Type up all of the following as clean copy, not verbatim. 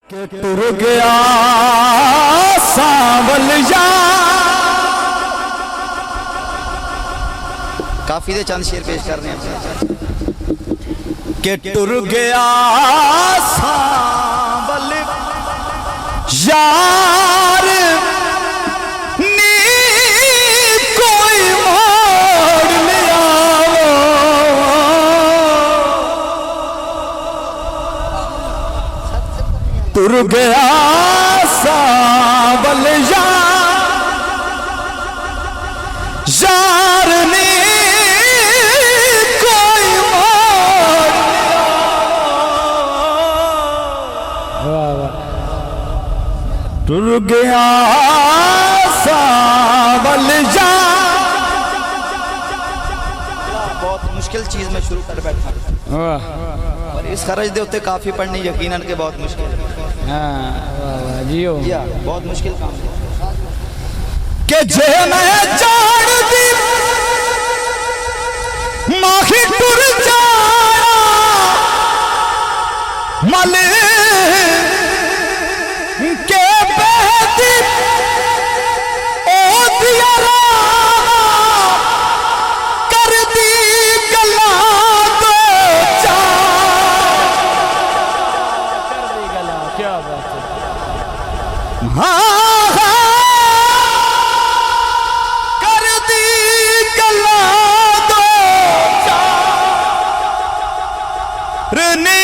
के टुर गया सांवल जा। काफी दे चंद शेर पेश कर रहे हैं के टुर गया सांवल यार नी कोई मोड़ लिया टुर गया सांवल यार नी कोई मोड़ टुर गया सांवल जा। बहुत मुश्किल चीज में शुरू कर बैठा और इस खरज दे उत्ते काफी पढ़नी यकीनन के बहुत मुश्किल है। जियो बहुत मुश्किल काम है के जे मैं जान दी माखी टुर जाया मले के बहती ओ दिया कर दी गला दो क्या बात है। हाँ कर दी गला दो रनी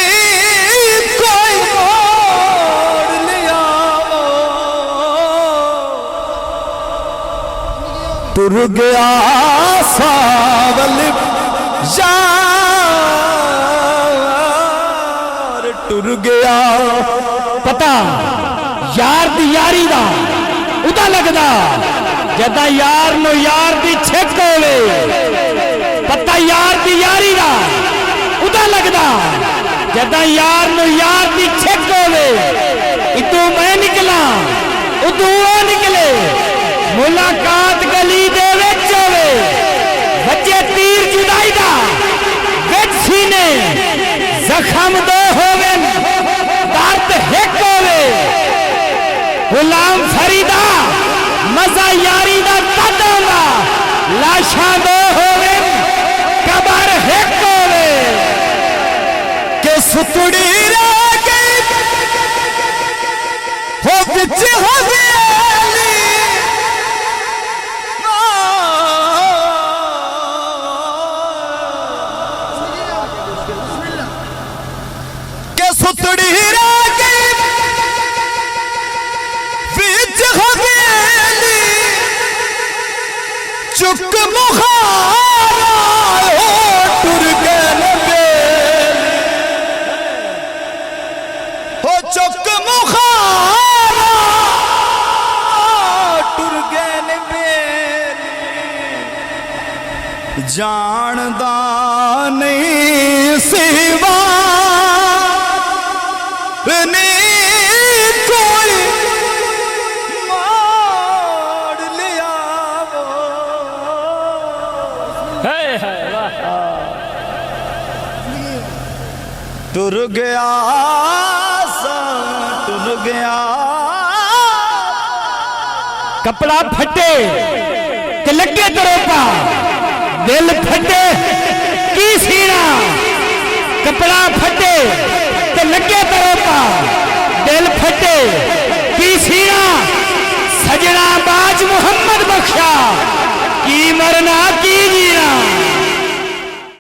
कोई मोड़ लिया टुर गया सांवल यार टुर गया। पता यार दी यारी दा उदा लगदा जदा यार नो यार दी छिक होवे। पता यार दी यारी दा उदा लगदा जदा यार नो यार दी छिक होवे। इतू मैं निकला उदू वो निकले मुलाकात गली दे विच होवे। बच्चे तीर जुदाई दा विच सीने जख्म दो होवे दर्द हिक होवे। गुलाम फरीदा मजा यारी दा तद होंदा लाशा दो होवे कबर हिक होवे। के सुतड़ी रह गई हो बिच हो गई के सुतड़ी रह गई बिच हो गई चुक मुखारा हो टुर गए हो चुक मुखारा टुर गए जानदा नहीं सिवा कोई मोड़ लिया टुर गया टुर गया। कपड़ा फटे ते लगे तरोपा दिल फटे की सीना। कपड़ा फटे ते लगे तरोपा दिल